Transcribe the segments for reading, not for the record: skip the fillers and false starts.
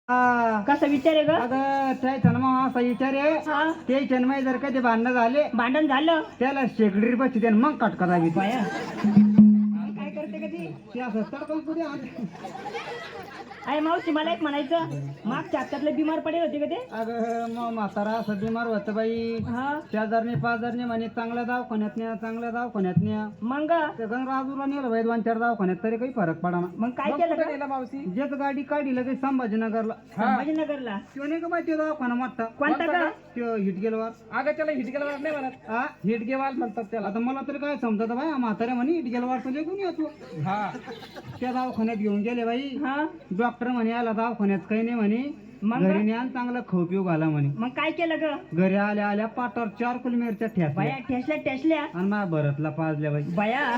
कसा विचार आहे ग? अगं त्या जन्मा असा विचार आहे. हा. ते जन्माई जर कधी भांडणं झाले भांडण झालं त्याला शेगडी बसते त्यानं मग कट करावी. बाया काय करते कधी? ते असं तडकन कुठे आले. अरे मावशी मला एक म्हणायचं, मागच्या हप्त्यातले बिमार पडेल होते का ते? अगं मग म्हातारा असं बिमार होत बाई. हा शेजारने पाजारने म्हणे चांगल्या दवाखान्यात न्या, चांगल्या दवाखान्यात न्या. मग ते गणराजूला नेलं बाई 2-4 दवाखान्यात तरी काही फरक पडा ना. मग काय केलं का? मावशी जेच गाडी काढली लगेच संभाजीनगरला. संभाजीनगरला तो नाही का बाई ते दवाखाना मोठा कोणता का? तो हिटगेलवर. अगं त्याला हिटगेलवाल नाही म्हणत, हा हिटगेवाल म्हणतात त्याला. आता मला तरी काय समजत बाई म्हाताऱ्या म्हणे हिटगेलवर तुझे घेऊन येतो. हा त्या दवाखान्यात घेऊन गेले बाई. हा डॉक्टर म्हणे आला दवाखान्यात काही नाही म्हणे, मग? घरी न्या चांगलं खाऊ पिऊ घाला म्हणे. मग काय केलं ग? घरी आल्या आल्या पाटावर 4 किलो मिरच्या ठेसल्या बाया ठेसल्या ठेसल्या आणि माझ्या भरतला पाजल्या बाई. बाया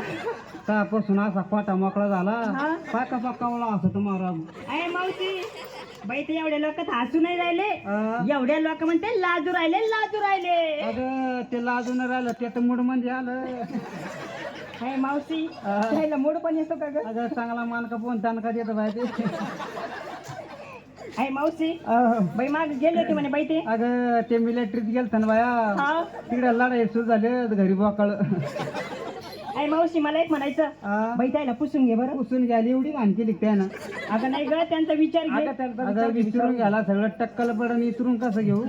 त्यापासून असा पाटा मोकळा झाला. हा. पाका पाकावला असं तुम्हाला. अरे मावशी बाई ते एवढे लोक हसू नाही राहिले, एवढ्या लोक म्हणते लाजू राहिले लाजू राहिले. अगं ते लाजून राहिलं ते तर मूड मध्ये आलं. अरे मावशी त्याला मूड पण येतो का ग? अगं चांगला मानका पोन तानका देत बाई ते. अरे मावशी बाई माग गेले होते म्हणे बाई ते. अगं ते मिलिटरीत गेलत ना बाया, हा तिकडे लढाई सुरू झाले घरी बोकाळ. अरे मावशी मला एक म्हणायचं, बाई त्याला पुसून घे बरं. पुसून घ्यायला एवढी घाण केली त्यानं. अगं नाही ग त्यांचा विचार घे. अगं विचारून घ्यायला सगळं टक्कल पडून इतरून कसं घेऊ.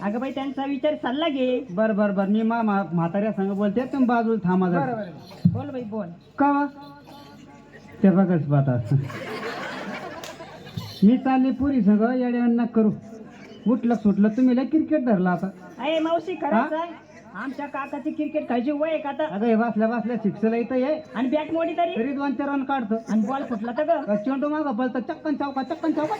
अगं बाई त्यांचा विचार सल्ला घे. बर बर बर मी म्हाताऱ्या संग बोलते तुम्ही बाजूला थांबा जरा. बोल बाई बोल. का वा? ते बघच पाहतात. मी चालले पुरी सगळं येड्यांना करू. उठलं सुटलं तुम्ही लय क्रिकेट धरला आता. अरे मावशी खरंच आहे, आमच्या काकाची क्रिकेट खायची वय आहे का आता? अगं हे बसल्या बसल्या शिक्षला इथं ये आणि बॅट मोडी तरी तरी 2-4 रन काढतो. आणि बॉल फुटला तर ग चेंडू मागं पळतं चक्कन चौका चक्कन चौका.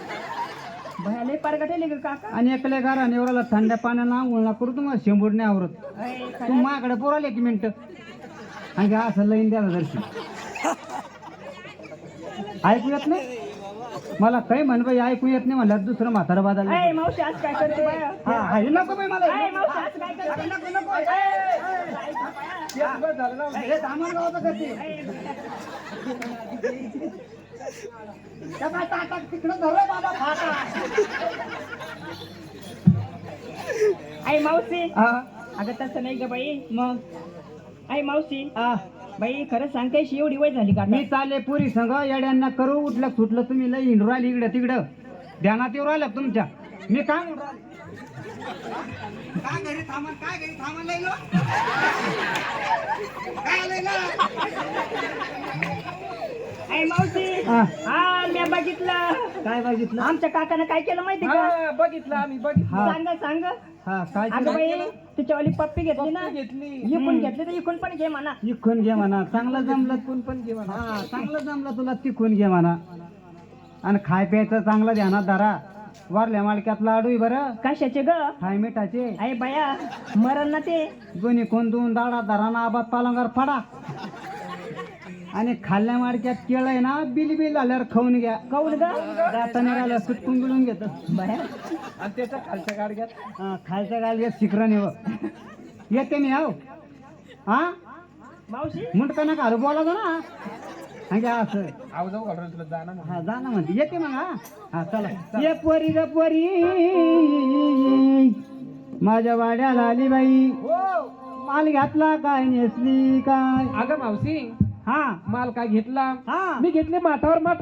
भयाले पारगटेले ग काका. आणि एकल्या गारा नेवराला थंड्या पाण्यानं आंघोळ करू तुम्हाला शेंबूड नाही आवरत. अरे तू खरंच? माझ्याकडे पोराले 1 मिनिट आणि असं लईन द्याला जरशी ऐकू येत नाही मला काही म्हण बाई ऐकू येत नाही म्हणलं दुसरं म्हातारा बाजाला. अरे मावशी आज काय करते बाया? हा हे नको बाई मला. अरे मावशी आज काय करते? नको नको. हे सामान गावाचं करते. त्या काय ताटात तिकडं धरलं बाबा फाटा. अरे मावशी हा अगं तसं नाही ग बाई. मग अरे मावशी हा बाई खरं सांगते एवढी वय झाली का आता? मी चालले पुरी संग येड्यांना करू. उठलं सुटलं तुम्ही लई हिंडू राहिली इकडं तिकडं. ध्यानात येऊ राहिलं तुमच्या. मी काय म्हणून राहिलो? काय घरी थांबा काय घरी थांबा लई लो? काय लई लो? अरे मावशी हा. हा मी बघितलं. काय बघितलं? आमच्या काकानं काय केलं माहिती का? हा, बघितलं आम्ही बघितलं. हा. सांग सांग. हा काय अगं बाई तिच्यावाली पप्पी घेतली ना, घेतली इकून घेतली तर इकून पण घे म्हणा. इकून घे म्हणा. चांगलं जमलं कोण पण घे म्हणा. हा चांगलं जमलं तुला तिकून घे म्हणा. आणि खाय प्यायचं चांगलं ध्यानात धरा. वारल्या मालक्यात लाडू बरं कशाचे ग? खाय मिठाचे. अरे बाया मरण ना ते. गुन्हे कोंदून दाडा धराना आबाद पालंगार फाडा. आणि खाल्ल्या माडक्यात केळ आहे ना बिल आल्यावर खाऊन घ्या. कौल ग जाताना राहिलं सुटकून बिळून घेत. बाया आणि त्याच्या खालच्या गाडग्यात खायचं गाल शिखरण येते मी आहो. हा मावशी मुंडका नका अरे बोलायचं ना. हा घ्या असं आव जाऊ घालून तुला जाणं म्हणून. हा जा ना म्हणते येते मग. हा हा चला ये पोरी ग पोरी माझ्या वाड्याला आली बाई. हो माल घातला काय नेसली काय. अगं मावशी हा माल काय घेतला? हा मी घेतले माठावर माठ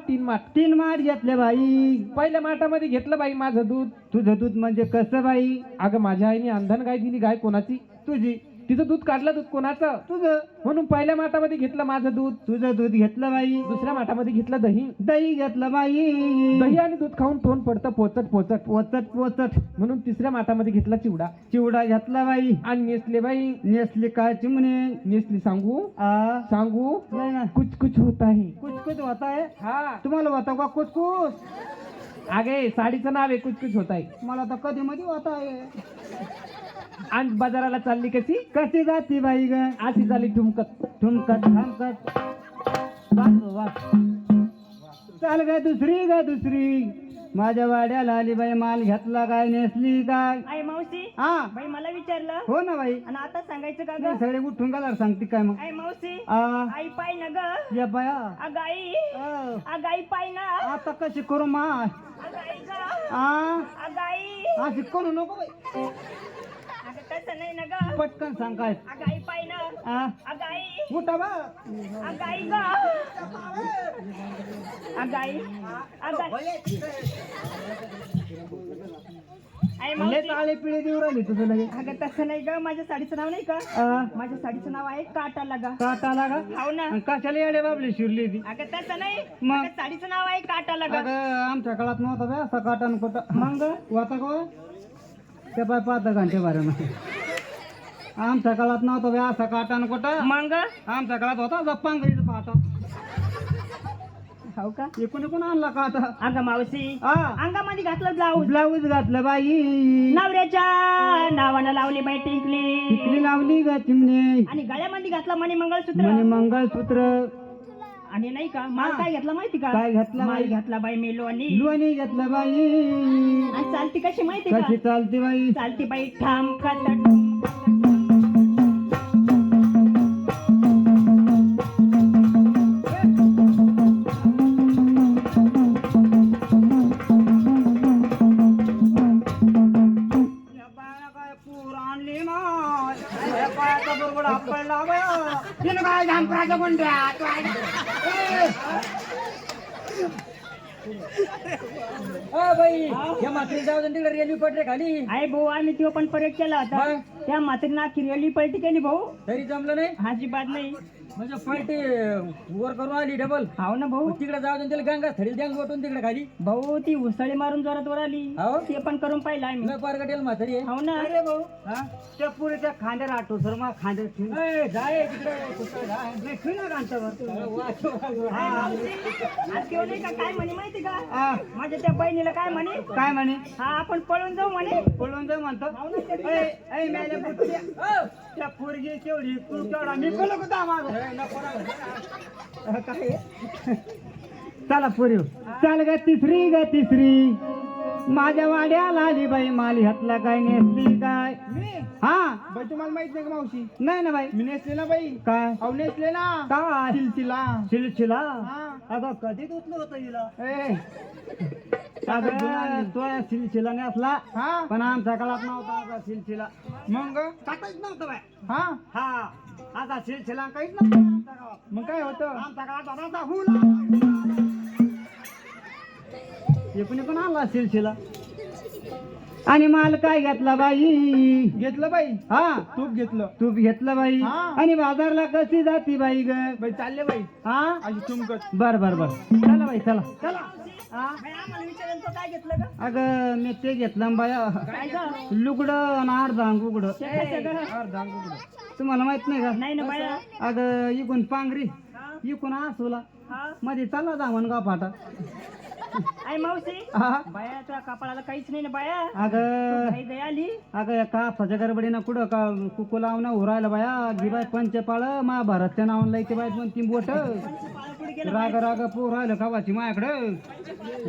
3 माठ. 3 माठ घेतले बाई. पहिल्या माठामध्ये घेतलं बाई माझं दूध. तुझं दूध म्हणजे कसं बाई? अगं माझ्या आईने अंधन गाय दिली. गाय कोणाची? तुझी. तिचं दूध काढलं. दूध कोणाचं? तुझं. म्हणून पहिल्या माठामध्ये घेतलं माझं दूध. तुझं दूध घेतलं बाई. दुसऱ्या माठामध्ये घेतलं दही. दही घेतलं बाई. दही आणि दूध खाऊन तोंड पडतं पोचट पोचट. Poached poached. म्हणून तिसऱ्या माठामध्ये घेतला चिवडा. चिवडा घेतला बाई. आणि नेसले बाई. नेसली काय चिमणे. नेसली सांगू आ सांगू नाही ना कुछ कुछ होता है. कुछ कुछ होता है. हा तुम्हाला होता का कुछ कुछ? अगे साडीचं नाव आहे कुछ कुछ होता है. मला तर कधी मध्ये होता आहे. आणि बाजाराला चालली कशी? कशी जाती बाई ग? अशी झाली ठुमकत. ठुमकत थांबकत. वाच वाच. चाल ग दुसरी ग दुसरी. माझ्या वाड्याला आली बाई. माल घेतला काय नेसली काय. अरे मावशी मावशी हा बाई मला विचारलं हो ना बाई आणि आता सांगायचं का नाही, ग सगळे उठून गेल्यावर सांगते काय मग आई मावशी आ, आई पाय ना ग या बाया अग आई आ, अग आई पाय ना आता कशी करू मा अग आई ग आ अग आई अशी करू नको बाई अग तसं नाही ना ग पटकन सांग काय अग आई पाय ना आ, अग आई उठा बा अग आई ग अग आई अग आई लय मावशी काळे पिळे देऊ राहिली तुझं लगे अगं तसं नाही ग माझ्या साडीचं नाव नाही का आ, माझ्या साडीचं नाव आहे काटा लगा काटा लागा हो ना आणि कशाला येडे बाबली शिरली ती अगं तसं नाही मग? अगं साडीचं नाव आहे काटा लगा अगं आमच्या काळात नव्हता बे असा काटा न कोटा मग वाता का ते पाय पाहता घंटे बारे आमच्या काळात नव्हता बे असा काटा न कोटा मग आमच्या काळात होता जप्पांगरीचा पाटा हो का एकूण एकूण आणला काटा अगं मावशी हा अंगामध्ये घातलं ब्लाऊज ब्लाऊज घातलं बाई नवऱ्याच्या नावानं लावली बाई टिकली टिकली लावली ग चिमणे आणि गळ्यामध्ये घातलं म्हणे मंगळसूत्र म्हणे मंगळसूत्र आणि नाही का माल हा. काय घेतला माहिती का काय घेतला माल बाई? घातला बाई मेलोनी लोणी घेतलं बाई आणि चालती कशी माहिती का कशी चालते बाई चालती बाई ठाम खात या बाया काय पूर आणली माय या पायाचा बरोबर आपला बाया तिनं काय झांपराच्या गुंड्या बाई या मात्र जाऊ तिकडे रेल्वे पटरे खाली आहे भाऊ आम्ही तो पण प्रयोग केला होता मग? त्या म्हातारीनं अख्खी रेल्वे पलटी केली भाऊ तरी जमलं नाही अजिबात नाही म्हणजे पलटी वर करून आली डबल हाव ना भाऊ तिकडे जाऊ त्याला गंगा थडी द्या वाटून तिकडे खाली भाऊ ती उसळी मारून जोरात वर आली हाव? ते पण करून पाहिलं आम्ही न पारगटेल म्हातारी आहे. हो ना अरे भाऊ हा? त्या पुरीच्या खांद्याला आठव सर मग खांद्यात ठेवून ए, जाय तिकडे कुठं जाय. नाही, ठेवू ना कांतावर. आणि त्यो नाही का काय म्हणे माहिती का हा, माझ्या त्या बहिणीला काय म्हणे काय म्हणे हा आपण पळून जाऊ म्हणे पळून जाऊ म्हणतो हाव ना ते- ऐ, ऐ, मेल्या बुटल्या. ओ, त्या पोरगी केवढी तू केवढा मी बोलू का दामाग? काय चला पुरी चाल ग तिसरी माझ्या वाड्याला आली बाई माली हातला काय नेसली काय हा बाई तुम्हाला माहित नाही का मावशी नाही ना बाई मी नेसले ना बाई काय अहो नेसले ना काय सिलसिला शिलशिला हा. अगं कधी धुतलं होतं हिला ए अगं तो सिलसिला नेसला हा पण आमच्या काळात नव्हता असा सिलसिला मग काहीच नव्हतं बाय हा हा आता सिलसिला काहीच नव्हतं आमच्या गावात मग काय होतं आमच्या काळात होता हुला एकूण आणला सिलसिला आणि माल काय घेतला बाई घेतलं बाई हा तूप घेतलं तूप घेतलं बाई हा. आणि बाजारला कशी जाती बाई ग बाई चालले बाई हा अशी चुमकत बर बर बर चला बाई चला चला हा बाई, आम्हाला विचारेल तो काय घेतलं का अगं मी ते घेतलं बाया काय ग लुगडं आणि अर्धांग उघडं ते कसं ग? तुम्हाला माहित नाही का नाही ना बाया अगं इकून पांगरी हा, इकून आसुला हा. मध्ये चालला दामणगाव फाटा आई मावशी हा. बाया तुझ्या कपाळाला काहीच नाही ना बाया अगं काही दया आली अगं या कापसाच्या गडबडीनं कुठं का कुकू लावणं उरायला बाया गिबाय पंचपाळ महाभारतच्या नावानं लायचे बाय 2-3 बोट पाळा पुढे गेला राग राग पोर राहिलं कावाची माझ्याकडं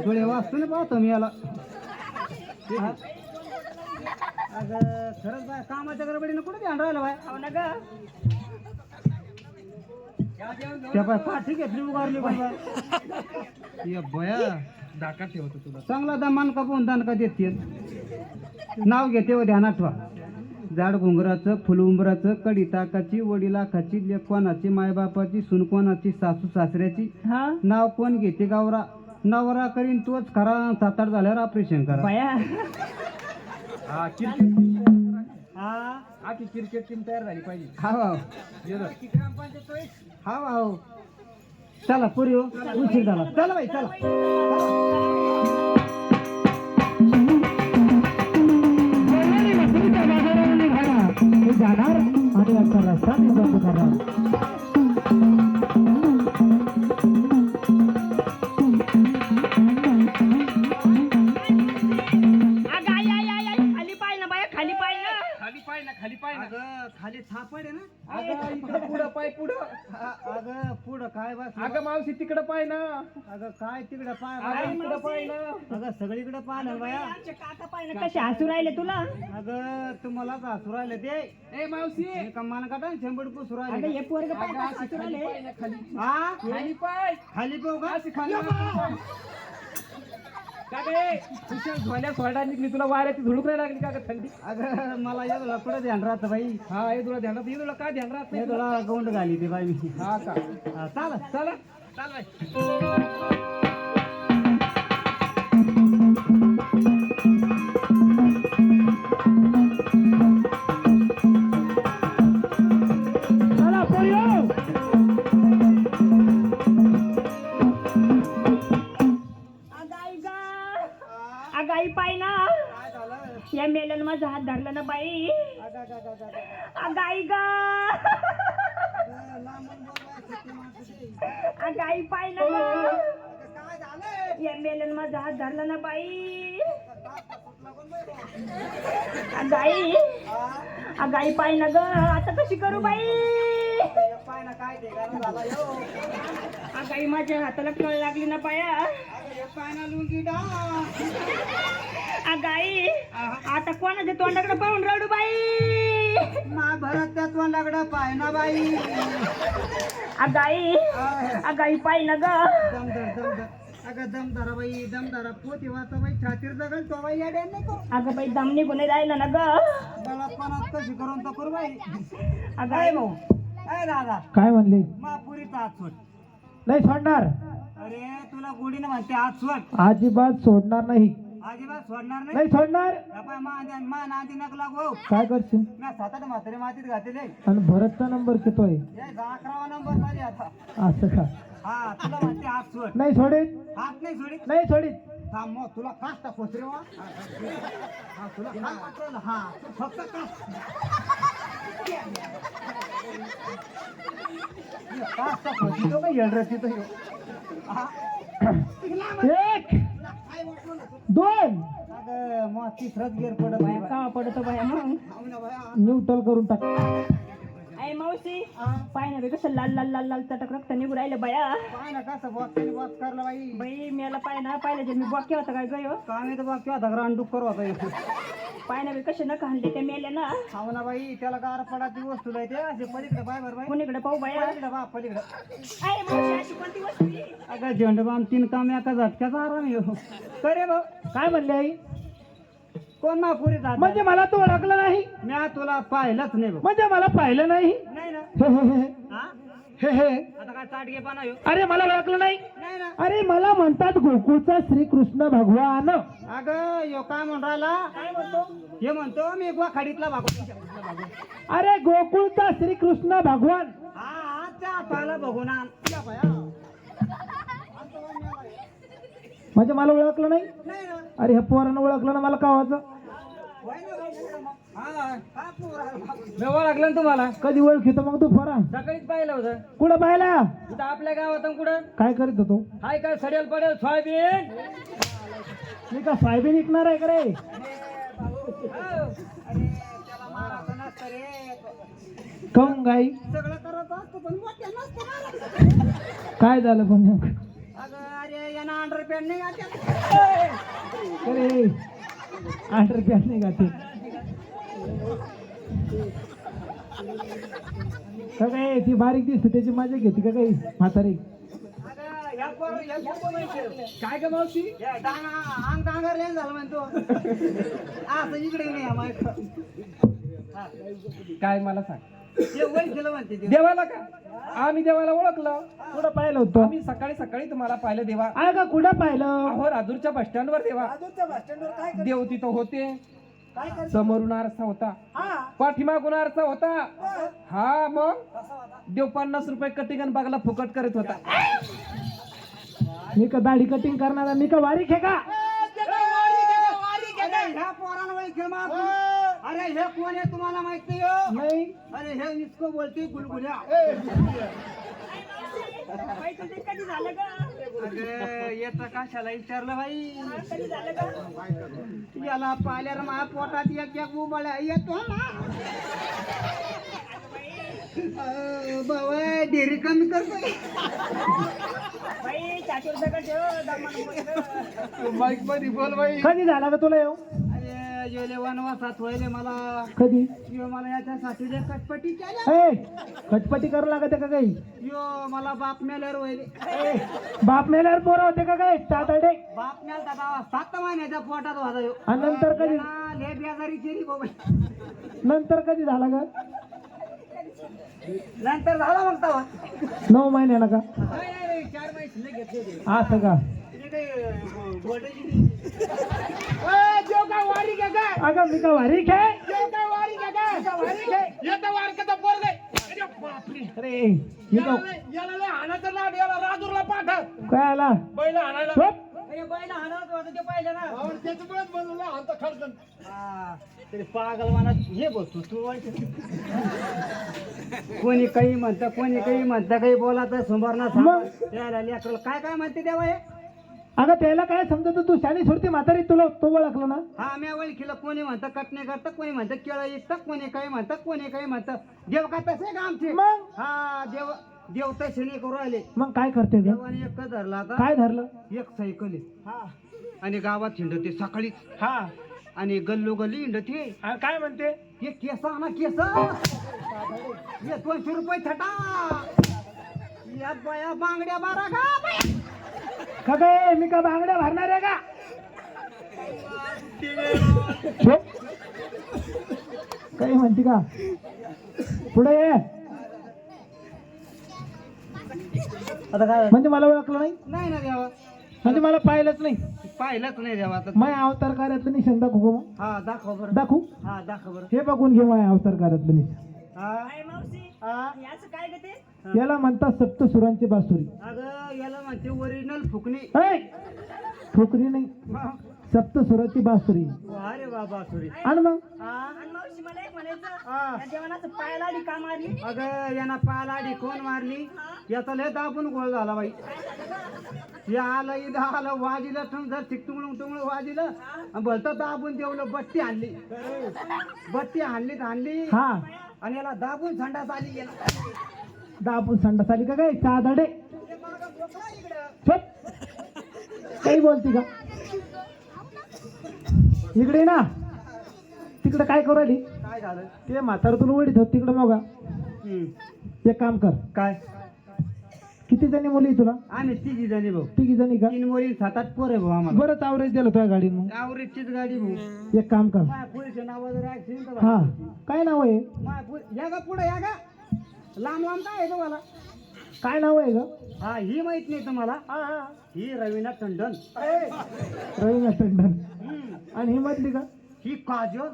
डोळे वाचतो ना पाहतो मी याला हा. अगं खरंच बाय कामाच्या गडबडीनं कुठं ध्यान राहिलं बाय हो ना ग त्या बाय पाठी घेतली उगारली बाय या बया डाका ठेवतो तुला चांगला दमान कापून दानका देते नाव घेते व ध्यानात ठेवा जाड घुंगराचं फुलउंबराचं कडी ताकाची वडिलाखाची लेक कोणाची मायबापाची सून कोणाची सासू सासऱ्याची हा नाव कोण घेते गावरा नवरा करीन तोच खरा 7-8 झाल्यावर ऑपरेशन करा बाया हा क्रिकेट हा आखी क्रिकेट टीम तयार झाली पाहिजे हा हा चला पुरी हो उशीर झाला चला बाई चला जाणार आणि आता रस्ता बंद करणार अगं, आई, आई, आई, आई, खाली पाय ना बाया खाली पाय ना खाली पाय ना खाली पाय ना अगं खाली थापड आहे ना अगं इकडं पुढं पाय पुढं. अगं पुढं काय बस अगं मावशी तिकडं पाय ना. अगं काय तिकडं पाय अगं इकडं पाय ना. अगं सगळीकडे पाहिलं बाया आमचे काका पाहिलं कसे हसू राहिले तुला. अगं तुम्हालाच हसू राहिले ते ए मावशी. मी कमान काटा शंभर पुसू अगं राहिले हे पोरग अगं पाय अशी हसू खाली राहिले. पाय ना खाली. हा खाली पाय. खाली पाहू का अशी खाली पाय. का गे तुझ्या झोल्या सोडा निघली तुला वाऱ्याची झुळूक नाही लागली का ग थंडी. अगं मला येतो कुठं ध्यान राहतं बाई हा हे तुला ध्यानात ये तुला काय ध्यान राहत हे नाही. तुला गोंड घाली ती बाई मी हा का हा, चाल चला चाल बाई. चला पोरियो अगाई गा अगाई पाय ना काय झालं या मेलन माझा हात धरला ना बाई. अगं, अगं, अगं, अगं, अगं. अगाई गा अगं, लांबून बोलवायचं ते माणसं ते. अगाई पाय ना ग. अगं, काय झालं या मेलन माझा हात धरला ना बाई. कुठला कोण बाई बा? अगाई हा? अगाई पाय ना ग. आता कशी करू बाई. हे पाय ना काय ते गाणं झालं यो अगाई माझ्या हाताला कळ लागली ना पाया. अगं, हे पाय ना लुंगी डा अगाई आता कोणाच्या तोंडाकडे पाहून रडू बाई. मा भरत त्या तोंडाकडं पाय ना बाई अगाई अगाई पाय ना ग. दमदर अगं दमदारा बाई दमदारा पोती वाचा बाई छातीर जगल तो बाई येड्या नाही तो अगं बाई दम निघून राहिला ना ग. दळपणात कशी करून तर करू बाई अगाई भाऊ अय दादा काय म्हणले मा पुरीचा हात सोड नाही सोडणार. अरे तुला गुढीनं म्हणते हात सोड अजिबात सोडणार नाही. अजिबात सोडणार नाही नाही सोडणार. बापा मा नादी नक लागू काय करशील मी सात म्हातारी मातीत घातले आणि भरतचा नंबर घेतोय. हे 11वा नंबर झाली आता असं का हा तुला म्हणते हात सोड नाही सोडित हात नाही सोडित नाही सोडित. थांब मग तुला कास टाकूस रे वा हा तुला काय वाटलं हा तू फक्त कास कास टाकूस तो काय येड रची तो हा एक दोन अगं मग तिसराच गेअर पडत नाही बाई. का पडतो बाया मग. हो ना बाई, हा. न्यूट्रल करून टाक. आई मावशी हा. पाय ना बे कसं लाल लाल लाल लाल चटक रक्त निघून राहिलं बाया. पाय ना कसं बॉक्स करला बाई बाई मेला पाय ना पाहिलं जे मी बॉक्या होता काय गयो. कामे तर बाकी होता रानडूक करू होता पाय ना बे कसे न काढले त्या मेल्या ना. हो ना बाई त्याला गार पडाची वस्तू आहे ते असे पलीकडे बाय बरं बाई कोणीकडे पाहू बाया. पलीकडे बा पलीकडे आई मावशी अशी कोणती वस्तू आहे? अगं झेंडूबाम 3 काम एका झटक्याचा आराम येऊ करे भाऊ काय म्हणले आई. कोण ना पुरी जात म्हणजे मला तो ओळखलं नाही. मी तुला पाहिलंच नाही भाऊ म्हणजे मला पाहिलं नाही. नाही ना हे, हे, हे. हा हे हे आता काय चाटगे पाना येऊ अरे मला ओळखलं नाही. नाही ना अरे मला म्हणतात गोकुळचा श्रीकृष्ण भगवान. अगं यो काय म्हणून राहिला हे म्हणतो मी गुवाखाडीतला भागो अरे गोकुळचा श्रीकृष्ण भगवान. हा त्या पाला बघून आण या बाया. म्हणजे मला ओळखलं नाही. नाही ना अरे ह्या पोरानं ओळखलं ना मला कावाचं. होय ना भाऊ. हा हा पोरा व्यवहार लागला ना तुम्हाला. कधी ओळखीतो मग तू पोरा. सकाळीच पाहिलं होतं कुठं पाहिला. इथं आपल्या गावात कुठं काय करीत होतो. हाय काय सडेल पडेल सोयाबीन. मी का सोयाबीन विकणार आहे का रे. अरे त्याला मारायचं नसतं रे काऊन गाई सगळं करत असतो पण मोठ्या नसतं मारायचं. काय झालं पण नेमकं. अगं अरे यांना अंडरपॅन्ट नाही आता अरे अंडरपॅन्ट नाही का ते. का काय ती बारीक दिसते त्याची मजा घेते का काही म्हातारी. अगं ह्या पोरं काय ग मावशी. अंग डांगर लेन झालं म्हणतो असं इकडे नाही माहित काय मला सांग. ते वय केलं म्हणते ते देवाला का आम्ही देवाला ओळखलं. कुठं पाहिलं होतं. आम्ही सकाळी सकाळी तुम्हाला पाहिलं देवा. आहे का कुठं पाहिलं. अहो राजूरच्या बस स्टँड वर देवा. देव तिथं होते. समोरून आरसा होता पाठीमागून आरसा होता. हा मग देव 50 रुपये कटिंग आणि बागला फुकट करत होता. मी का दाढी कटिंग करणारा मी का वारीक आहे का. अरे ह्या पोरानं वय खेळ मार. अरे हे कोण आहे तुम्हाला माहित नाही हो? नाही अरे हे इसको बोलते गुलगुल्या बाई तुझे कधी झालं ग. अगं याचा कशाला विचारलं बाई कधी झालं का याला पाल्याला माझ्या पोटात एक एक उबळ्या येतो ना बाबा डेअरी कमी करतोय बाई चाटूर दगड ठेव दमान माईक मध्ये बोल बाई. कधी झाला का तुला येऊ अरे गेले वनवासात व्हायले मला कधी यो मला याच्यासाठी लय कटपटी केल्या ए खटपटी करू लागत का काही यो मला बाप मेल्यावर व्हायले बाप मेल्यावर पोरं होते का काय तातडे बाप मेलता बाबा 7 महिन्याच्या पोटात होता यो आणि नंतर कधी लय बेजारी केली बाबा नंतर कधी झाला का नंतर झाला मग तवा 9 महिन्याला का 4 महिने घेतले असं का अगं मी का वारी खेळ अरे मी का राजूरला पाठव काय आला बैल आणायला. झोप. बैल हाणत होतं ते पाहिलं ना त्याच्यामुळेच बनवलं आता खडकन. तरी पागल म्हणा हे बसतो तू कोणी काही म्हणतं कोणी काही म्हणतं काही बोलायचं समोर ना मग? त्याला लेकरं काय काय म्हणते तेव्हा हे अगं त्याला काय समजत तू शानी सुरती म्हातारी तुला तो ओळखलं ना हा मी ओळखीला कोणी म्हणतं कटणे करतं कोणी म्हणतं केळं इकतं कोणी काही म्हणतं कोणी काही म्हणतं देव का तसे का आमचे मग? हा देव तसे नाही करू राहिले मग काय करते ग देवाने एक धरला आता काय धरलं एक सायकल आहे आणि गावात हिंडते सकाळीच हा आणि गल्लोगल्ली हिंडते काय म्हणते हे केस ना केस हे 200 रुपये छटा या बाया बांगड्या बारा का का काय मी का बांगड्या भरणार आहे का झोप. काही म्हणते का पुढे ये आता काय म्हणजे मला ओळखलं नाही नाही ना देवा म्हणजे मला पाहिलंच नाही पाहिलंच नाही देवा आता माय अवतार कार्यातलं निशाण दाखवू का मग? हा दाखव बरं दाखवू हा दाखव बरं हे बघून घे माय अवतार कार्यातलं निशाण हा काय मावशी हा याचं काय ग ते याला म्हणतात सप्तसुरांची बासुरी अगं याला म्हणते ओरिजिनल फुकणी ऐ! ठोकरी नाही सप्तसुराची बासुरी अरे बाबा सुरी आणि मग आणि मावशी मला एक म्हणायचं हा. या जेवणाचं पायाला आली का मारली अगं यांना पायाला आडी कोण मारली याचा लय दाबून गोळ झाला बाई या आलं इथं आलं वाजिलं जर चिकटुंगळ टुंगळ वाजिलं आणि भलतं दाबून देवलं बत्ती आणली आणली हा आणि याला दाबून संडास आली गेला दाबून संडास आली का काय चादडे काही बोलती का इकडे ना तिकडे काय करू राहिली काय झालं ते म्हातारं तुला वडीत होत तिकडे मग एक काम कर काय किती जणी मुली तुला आम्ही 3 जणी भाऊ तिघी जणी का 3 मुली 7-8 पोर आहे भाऊ आम्हाला बरंच आवरेज दिलं तुझ्या गाडी मग आवरेजचीच गाडी भाऊ एक काम कर माझ्या पुरीच्या नावा जर ऍक्सिडेंट हा काय नाव आहे या का पुढे या का लांब काय आहे तुम्हाला काय नाव आहे ग हा ही माहित नाही तुम्हाला ही रवीना टंडन रवीना टंडन आणि ही मधली का ही काजल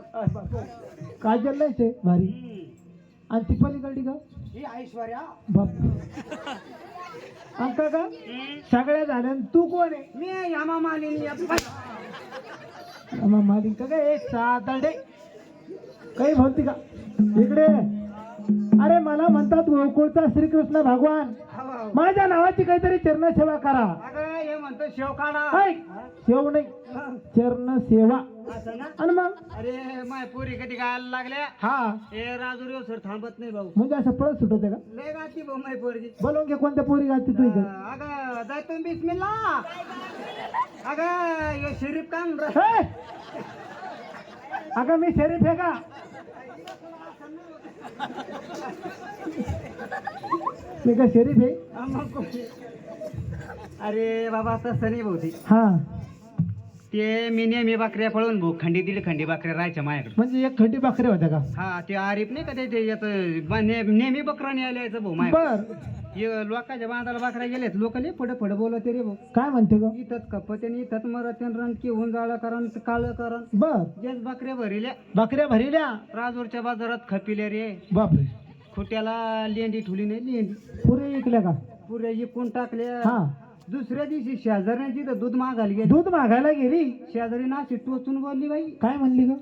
काजल नाहीच आहे भारी आणि ती पलीकडली का ही ऐश्वर्या बाप अंका का सगळ्या झाल्या तू कोण आहे मी यामा मालिनी मालिक का काय सातडे काही म्हणते का इकडे अरे मला म्हणतात गोकुळचा श्रीकृष्ण भगवान माझ्या नावाची काहीतरी चरण सेवा करा अगं हे म्हणतो शेव काढा ऐक, शेव नाही चरण सेवा असं ना आणि मग अरे माय पोरी कधी गायला लागल्या हा हे राजुरी सर थांबत नाही भाऊ म्हणजे असं पळत सुटत का लय गाती भाऊ माय पोरगी बोलवून घे कोणत्या पोरी गाती तू इथं अगं जायतो बिस्मिल्ला अगं हे शरीफ कान हे! अगं मी शरीफ आहे का मी का शरीफ आहे अरे बाबा तसं नाही भाऊ हा ते मी नेहमी बकऱ्या पळून भाऊ खंडी 1.5 खंडी राहायच्या माझ्याकडे म्हणजे एक खंडी भाकरी होत्या का हा ते आरीफ नाही का ते याच नेहमी बकरा न्यायला यायचं भाऊ माझ्याकडे बर हे लोकांच्या बांधाला बकऱ्या गेलेत लोक लय पुढे बोलत रे भाऊ काय म्हणते ग इथंच कपत आणि इथंच मरत रण की होऊन जाळं करण काळ करण बर जेच बकऱ्या भरिल्या भाकऱ्या भरिल्या राजूरच्या बाजारात खपिल्या रे बापरे खुट्याला लेंडी ठुली नाही लेंडी पुरे इकल्या का पुऱ्या इकून टाकल्या हा दुसऱ्या दिवशी शेजाऱ्याची तर दूध मागायला गेली दूध मागायला गेली शेजारी नाशी टोचून बोलली बाई काय म्हणली ग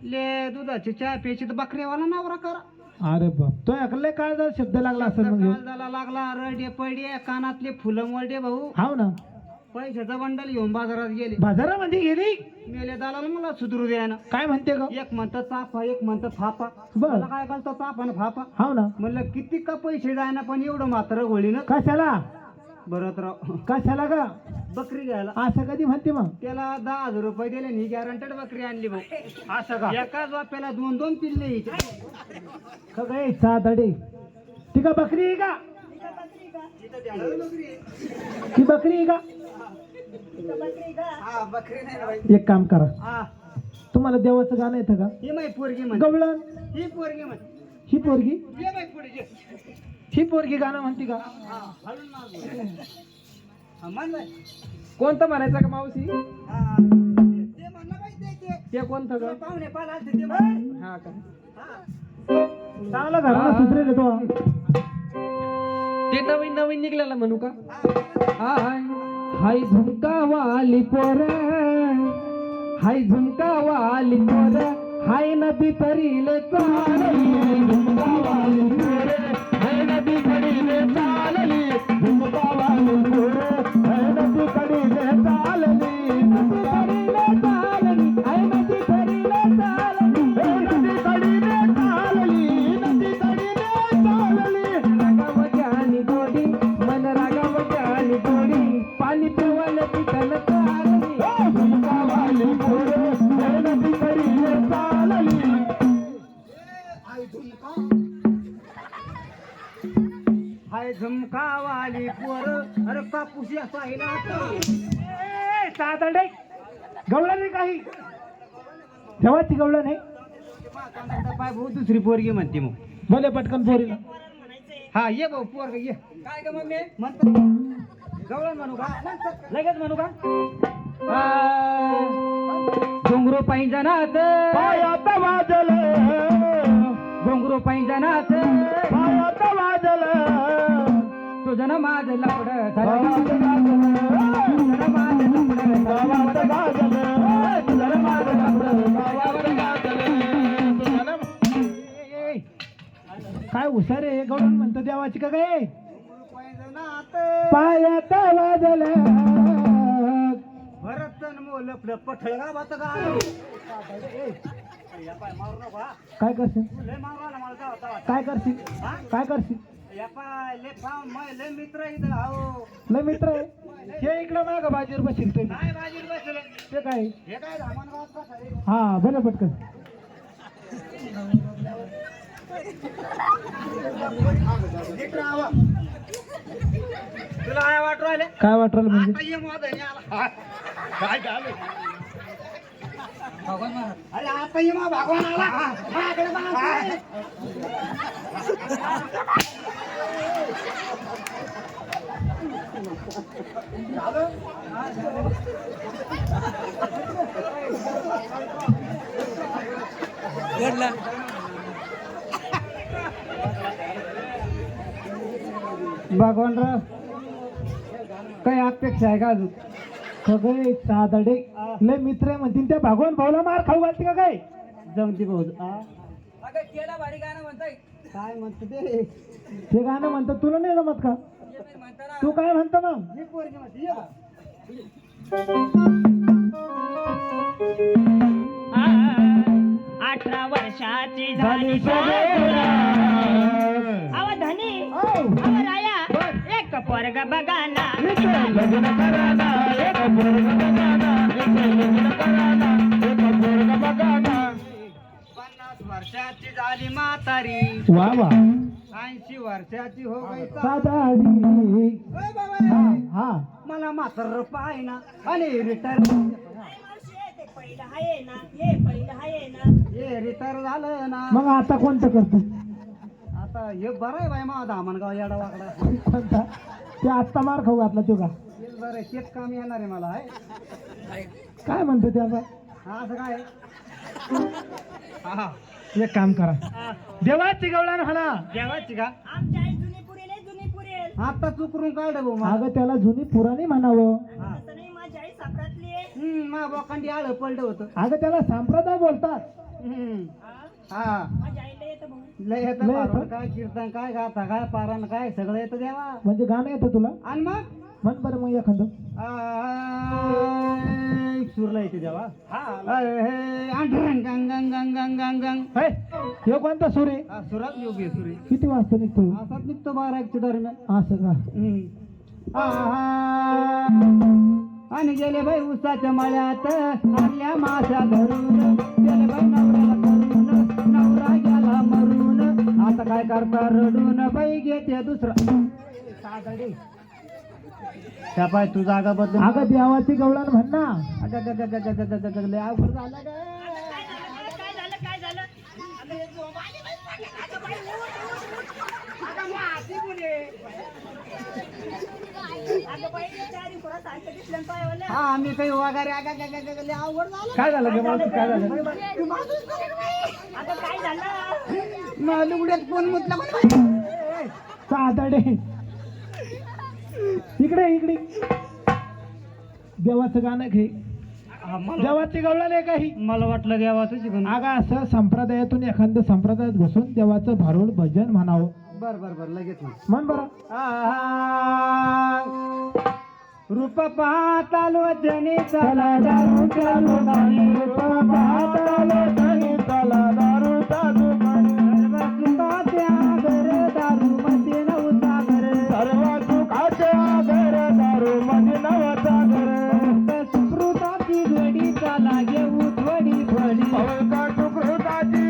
ले दुधाची चहा प्यायची तर बकऱ्यावाला नवरा करा अरे बाप तो ऐकले काय जर शब्द लागला असेल मग ह्यो. काळजाला लागला रडे पडे कानातले फुलं मोडे भाऊ हाव ना पैशाचा बंडल घेऊन बाजारात गेले बाजारामध्ये गेली मेले दालाल मला सुधरू द्या ना काय म्हणते ग एक म्हणतं चाफा एक म्हणतं फापा बर. मला काय घालतो चाफा ना फापा हाव ना म्हणलं किती का पैसे जायना पण एवढं मात्र होळीनं कशाला बरत राव कशाला ग बकरी घ्यायला असं कधी म्हणते मग त्याला 10,000 रुपये दिले आणि गॅरंटेड बकरी आणली भाऊ असं का एका झोप्याला 2-2 पिल्ले काय साधडे ती का बकरी आहे का ती बकरी आहे का हा बकरी नाही ना बाई एक काम करा हा तुम्हाला देवाचं गाणं येतं का ही माई पोरगी म्हण गवळण ही पोरगी म्हण ही पोरगी ये बाई पुढे ये. ही पोरगी गाणं म्हणते का हा हलून मार. हा, म्हण बाई. कोणतं म्हणायचं का मावशी हा. ते म्हण ना बाई, ते. ते कोणतं ग पाहुणे पाला आलते ते म्हण. हा का हा. चांगला घराला सुधरेल तो ते नवीन नवीन निघलेला म्हणू का हाय हाय झुमका वाली पोर हाय झुमका वाली पोर हाय नदी तरीले चालली झुमका वाली पोर हाय नदी तरीले चालली झुमका वाली पोर हाय नदी तरीले चालली नदी तरीले चालली हाय नदी तरीले चालली नदी तरीले चालली नदी तरीले चालली रागावती आणि गोडी मन रागावती आणि गोडी पाणी पिवायला पिकन चालली झुमका वाली पोर हाय नदी तरीले चालली हाय झुमका वाली पोर अरे कापूस असा आहे ना साधडे गवळण नाही काही देवाची गवळण नाही पाय भाऊ दुसरी पोरगी म्हणते मग बोले पटकन पोरीला हा ये भाऊ पोरग ये काय ग मम्मी म्हणतो गवळण म्हणू का लगेच म्हणू का घुंगरू पैंजनात पायात वाजल घुंगरू पैंजनात पायात वाजल तुझं ना माझं लपड पायात वाजल तुझं माझं लपड पायात वाजल काय हुशार आहे गवळण म्हणतो देवाची का काय पायात वाजल भरत मोल पठळ गावात गा मारू नको हा. काय करशील लय मारू आला मला जावा जावा. काय करशील हा? काय करशील या पाय लय फाम लय मित्र इथं हो लय मित्र आहे हे इकडं माग बाजीवर बसील तुम्ही काय बाजूला बसले ते काय हे काय धामण गावात कसा रे हा बरं पटकन तुला काय वाटू राहिले काय वाटलं म्हणजे आता ये मोदन आला काय झालं अरे आता ये मा भगवान आला माझ्याकडे बघा. भगवानराव काही अपेक्षा आहे का अजून सगळे साधडे लय मित्र आहे म्हणतील त्या भगवान भाऊला मार खाऊ घालते का काय जमती भाऊ अगं केला भारी गाणं म्हणताय काय म्हणतो ते ते गाणं म्हणतात तुला नाही जमत का तू काय म्हणतो मग ही पोरगी म्हणते ये बा. 18 वर्षाची झाली अव धनी अव राया एक पोरग बघाना लग्न कराना एक पोरग बघाना लग्न कराना एक पोरग बघाना 50 वर्षाची झाली म्हातारी वा वा 80 वर्षाची हो गई साधाडी हा हा मला म्हातार पाहिना आणि रिटायर हे रिटायर झालं ना मग आता कोणतं करतो आता हे बरं आहे बाई मा धामणगाव येडा वाकडा कोणता ते आत्ता मार खाऊ घातला तो का हे बरं आहे तेच काम येणार आहे मला आहे काय म्हणतो ते आता हा असं काय हा एक काम करा देवाची गवळण म्हणा देवाची का आमच्या आई जुनी पुरेल जुनी पुरेल आता चुकरून काढ भाऊ मा अगं त्याला जुनी पुराणी म्हणावं हा. असं नाही माझी आई सापडातली आहे मा बोकांडी आळ पडलं होतं अगं त्याला संप्रदाय बोलतात हा माझ्या आईला येतं भाऊ लय येतं लय भारुड येतं? काय कीर्तन काय गाथा काय पारायण काय सगळं येतं देवा. म्हणजे गाणं येतं तुला? आणि मग म्हण बरं मग एखादं. सुरला येते देवा. गंग गंग गंग गंग गंग गंग. हे, ह्यो कोणता सूर आहे? हा, सुरात योग्य आहे, सुरी किती वाजता निघतो? असाच निघतो 12-1च्या दरम्यान. असं का? आणि गेले बाई उसाच्या मळ्यात आणल्या माशा धरून, गेले बाई नवऱ्याला करून, नवरा गेला मरून, आता काय करता रडून बाई घेते दुसरा. त्या पाय तू जागा बदलून. अगं देवाची गवळण म्हण ना. लय अवघड झालं ग. काय झालं काय झालं? अगं हे झोप आली बाई माझ्या. अगं बाई, उठ, उठ, उठ. अगं मग हाती बोले. अगं बाई, त्या आधी थोडा सारखं दिसलं ना पायावालं. हा आम्ही काही वगैरे लय अवघड झालं. काय झालं ग मावशी, काय झालं? तू बाजूच नको बाई. अगं काय झालं? मग लुगड्यात कोण मुतला कोण? साधडे इकडे इकडे. देवाचं गाणं घे. देवाची गवळण आहे काही. मला वाटलं देवाचं शिकून. अगं असं संप्रदायातून एखादं संप्रदायात घुसून देवाचं भारुड भजन म्हणावं. बर बर बर लगेच म्हण बरं. रूप पाहतालो जनी चला दारू चालू गाणी, रूप पाहतालो जनी चला दारू चालू गाणी, सर्व सुखाचे आगर दारू मध्ये नवसागर, सर्व सुखाचे आगर दारू मध्ये नवसागर, सुकृताची घडी चला घेऊ थोडी थोडी,